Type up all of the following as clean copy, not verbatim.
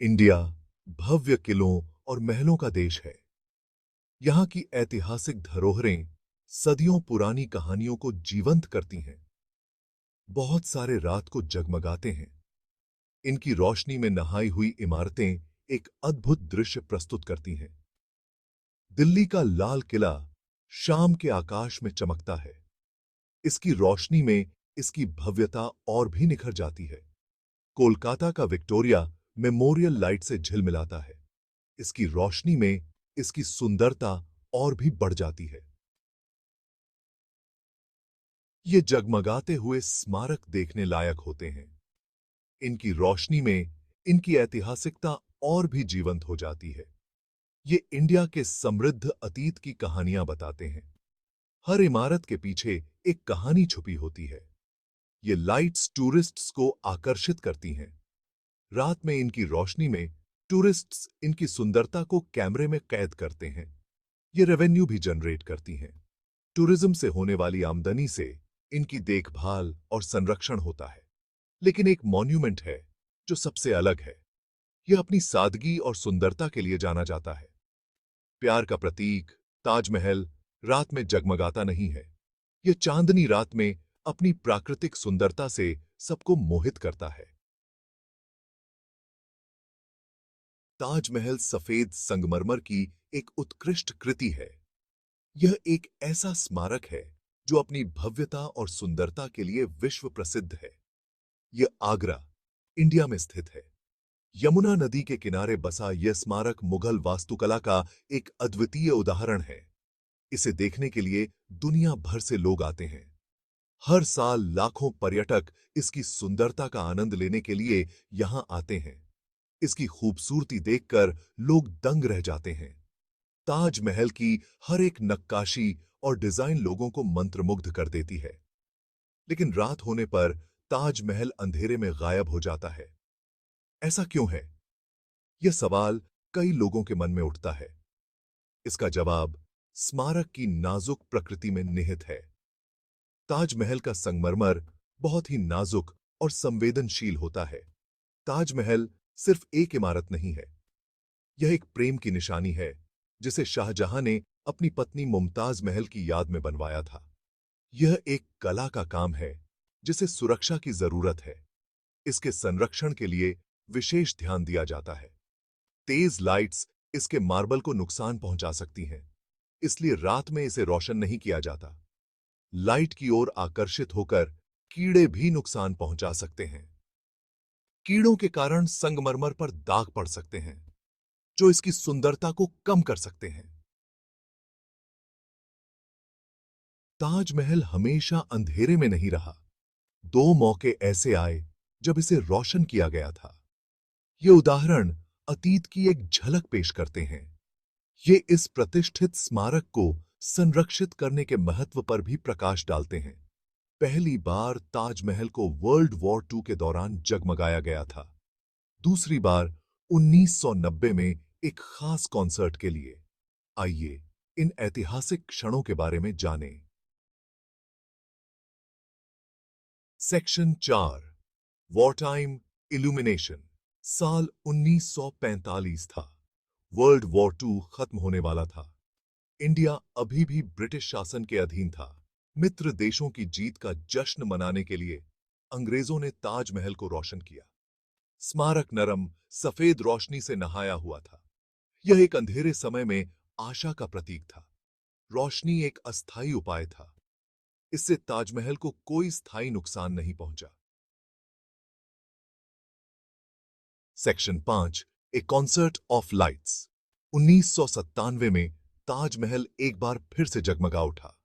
India भव्य किलों और महलों का देश है। यहाँ की ऐतिहासिक धरोहरें सदियों पुरानी कहानियों को जीवंत करती हैं। बहुत सारे रात को जगमगाते हैं। इनकी रोशनी में नहाई हुई इमारतें एक अद्भुत दृश्य प्रस्तुत करती हैं। दिल्ली का लाल किला शाम के आकाश में चमकता है। इसकी रोशनी में इसकी भव्यता और भी निखर जाती है। कोलकाता का विक्टोरिया मेमोरियल लाइट से झिलमिलाता है। इसकी रोशनी में इसकी सुंदरता और भी बढ़ जाती है। ये जगमगाते हुए स्मारक देखने लायक होते हैं। इनकी रोशनी में इनकी ऐतिहासिकता और भी जीवंत हो जाती है। ये इंडिया के समृद्ध अतीत की कहानियां बताते हैं। हर इमारत के पीछे एक कहानी छुपी होती है। ये लाइट्स टूरिस्ट्स को आकर्षित करती हैं। रात में इनकी रोशनी में टूरिस्ट्स इनकी सुंदरता को कैमरे में कैद करते हैं। ये रेवेन्यू भी जनरेट करती हैं। टूरिज्म से होने वाली आमदनी से इनकी देखभाल और संरक्षण होता है। लेकिन एक मॉन्यूमेंट है जो सबसे अलग है। यह अपनी सादगी और सुंदरता के लिए जाना जाता है। प्यार का प्रतीक ताजमहल रात में जगमगाता नहीं है। यह चांदनी रात में अपनी प्राकृतिक सुंदरता से सबको मोहित करता है। ताजमहल सफेद संगमरमर की एक उत्कृष्ट कृति है। यह एक ऐसा स्मारक है जो अपनी भव्यता और सुंदरता के लिए विश्व प्रसिद्ध है। यह आगरा, इंडिया में स्थित है। यमुना नदी के किनारे बसा यह स्मारक मुगल वास्तुकला का एक अद्वितीय उदाहरण है। इसे देखने के लिए दुनिया भर से लोग आते हैं। हर साल लाखों पर्यटक इसकी सुंदरता का आनंद लेने के लिए यहां आते हैं। इसकी खूबसूरती देखकर लोग दंग रह जाते हैं। ताजमहल की हर एक नक्काशी और डिजाइन लोगों को मंत्रमुग्ध कर देती है। लेकिन रात होने पर ताजमहल अंधेरे में गायब हो जाता है। ऐसा क्यों है? यह सवाल कई लोगों के मन में उठता है। इसका जवाब स्मारक की नाजुक प्रकृति में निहित है। ताजमहल का संगमरमर बहुत ही नाजुक और संवेदनशील होता है। ताजमहल सिर्फ एक इमारत नहीं है। यह एक प्रेम की निशानी है जिसे शाहजहां ने अपनी पत्नी मुमताज महल की याद में बनवाया था। यह एक कला का काम है जिसे सुरक्षा की जरूरत है। इसके संरक्षण के लिए विशेष ध्यान दिया जाता है। तेज लाइट्स इसके मार्बल को नुकसान पहुंचा सकती हैं, इसलिए रात में इसे रोशन नहीं किया जाता। लाइट की ओर आकर्षित होकर कीड़े भी नुकसान पहुंचा सकते हैं। कीड़ों के कारण संगमरमर पर दाग पड़ सकते हैं, जो इसकी सुंदरता को कम कर सकते हैं। ताजमहल हमेशा अंधेरे में नहीं रहा। दो मौके ऐसे आए जब इसे रोशन किया गया था। ये उदाहरण अतीत की एक झलक पेश करते हैं। ये इस प्रतिष्ठित स्मारक को संरक्षित करने के महत्व पर भी प्रकाश डालते हैं। पहली बार ताजमहल को वर्ल्ड वॉर II के दौरान जगमगाया गया था। दूसरी बार 1990 में एक खास कॉन्सर्ट के लिए। आइए इन ऐतिहासिक क्षणों के बारे में जानें। Section 4 war time illumination. साल 1945 था। वर्ल्ड वॉर II खत्म होने वाला था। इंडिया अभी भी ब्रिटिश शासन के अधीन था। मित्र देशों की जीत का जश्न मनाने के लिए अंग्रेजों ने ताजमहल को रोशन किया। स्मारक नरम सफेद रोशनी से नहाया हुआ था। यह एक अंधेरे समय में आशा का प्रतीक था। रोशनी एक अस्थायी उपाय था। इससे ताजमहल को कोई स्थायी नुकसान नहीं पहुंचा। Section 5 a concert of lights. 1997 में ताजमहल एक बार फिर से जगमगा उठा।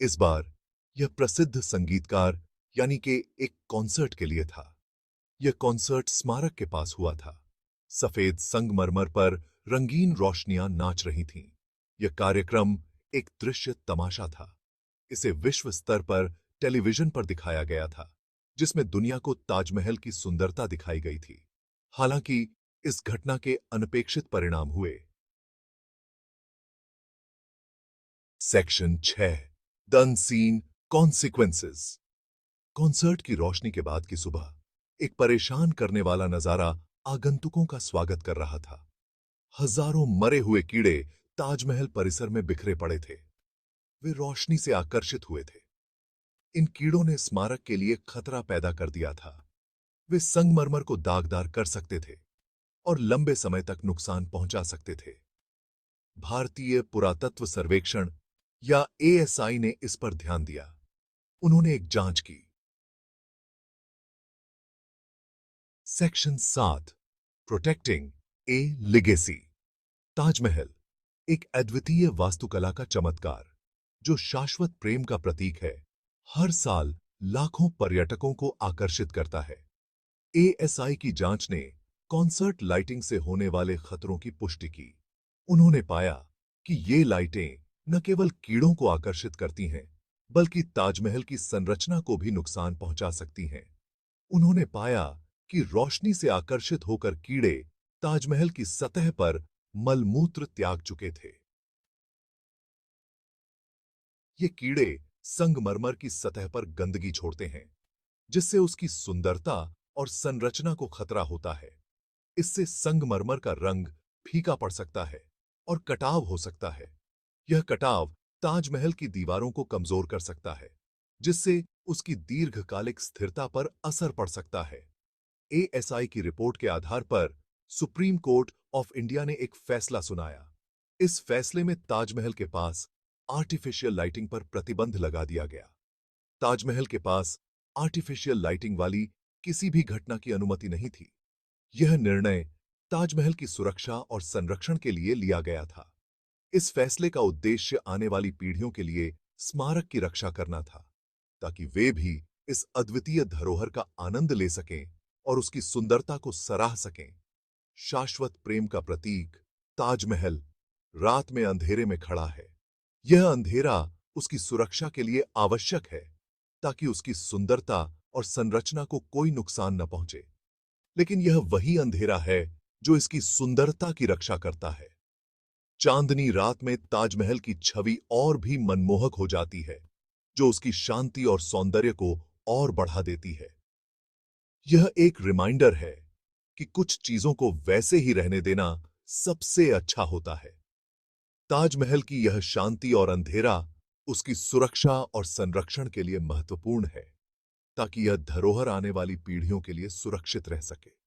इस बार यह प्रसिद्ध संगीतकार यानी कि एक कॉन्सर्ट के लिए था। यह कॉन्सर्ट स्मारक के पास हुआ था। सफेद संगमरमर पर रंगीन रोशनियां नाच रही थीं। यह कार्यक्रम एक दृश्य तमाशा था। इसे विश्व स्तर पर टेलीविजन पर दिखाया गया था, जिसमें दुनिया को ताजमहल की सुंदरता दिखाई गई थी। हालांकि इस घटना के अनपेक्षित परिणाम हुए। Section 6 the unseen consequences. Concert की रोशनी के बाद की सुबह एक परेशान करने वाला नजारा आगंतुकों का स्वागत कर रहा था। हजारों मरे हुए कीड़े ताजमहल परिसर में बिखरे पड़े थे। वे रोशनी से आकर्षित हुए थे। इन कीड़ों ने स्मारक के लिए खतरा पैदा कर दिया था। वे संगमरमर को दागदार कर सकते थे और लंबे समय तक नुकसान पहुंचा सकते थे। भारतीय पुरातत्व सर्वेक्षण या एएसआई ने इस पर ध्यान दिया। उन्होंने एक जांच की। सेक्शन 7 प्रोटेक्टिंग ए लिगेसी। ताजमहल एक अद्वितीय वास्तुकला का चमत्कार जो शाश्वत प्रेम का प्रतीक है, हर साल लाखों पर्यटकों को आकर्षित करता है। एएसआई की जांच ने कॉन्सर्ट लाइटिंग से होने वाले खतरों की पुष्टि की। उन्होंने पाया कि ये लाइटें न केवल कीड़ों को आकर्षित करती हैं, बल्कि ताजमहल की संरचना को भी नुकसान पहुंचा सकती हैं। उन्होंने पाया कि रोशनी से आकर्षित होकर कीड़े ताजमहल की सतह पर मलमूत्र त्याग चुके थे। ये कीड़े संगमरमर की सतह पर गंदगी छोड़ते हैं, जिससे उसकी सुंदरता और संरचना को खतरा होता है। इससे संगमरमर का रंग फीका पड़ सकता है और कटाव हो सकता है। यह कटाव ताजमहल की दीवारों को कमजोर कर सकता है, जिससे उसकी दीर्घकालिक स्थिरता पर असर पड़ सकता है। एएसआई की रिपोर्ट के आधार पर सुप्रीम कोर्ट ऑफ इंडिया ने एक फैसला सुनाया। इस फैसले में ताजमहल के पास आर्टिफिशियल लाइटिंग पर प्रतिबंध लगा दिया गया। ताजमहल के पास आर्टिफिशियल लाइटिंग वाली किसी भी घटना की अनुमति नहीं थी। यह निर्णय ताजमहल की सुरक्षा और संरक्षण के लिए लिया गया था। इस फैसले का उद्देश्य आने वाली पीढ़ियों के लिए स्मारक की रक्षा करना था, ताकि वे भी इस अद्वितीय धरोहर का आनंद ले सकें और उसकी सुंदरता को सराह सकें। शाश्वत प्रेम का प्रतीक ताजमहल रात में अंधेरे में खड़ा है। यह अंधेरा उसकी सुरक्षा के लिए आवश्यक है, ताकि उसकी सुंदरता और संरचना को कोई नुकसान न पहुंचे। लेकिन यह वही अंधेरा है जो इसकी सुंदरता की रक्षा करता है। चांदनी रात में ताजमहल की छवि और भी मनमोहक हो जाती है, जो उसकी शांति और सौंदर्य को और बढ़ा देती है। यह एक रिमाइंडर है कि कुछ चीजों को वैसे ही रहने देना सबसे अच्छा होता है। ताजमहल की यह शांति और अंधेरा उसकी सुरक्षा और संरक्षण के लिए महत्वपूर्ण है, ताकि यह धरोहर आने वाली पीढ़ियों के लिए सुरक्षित रह सके।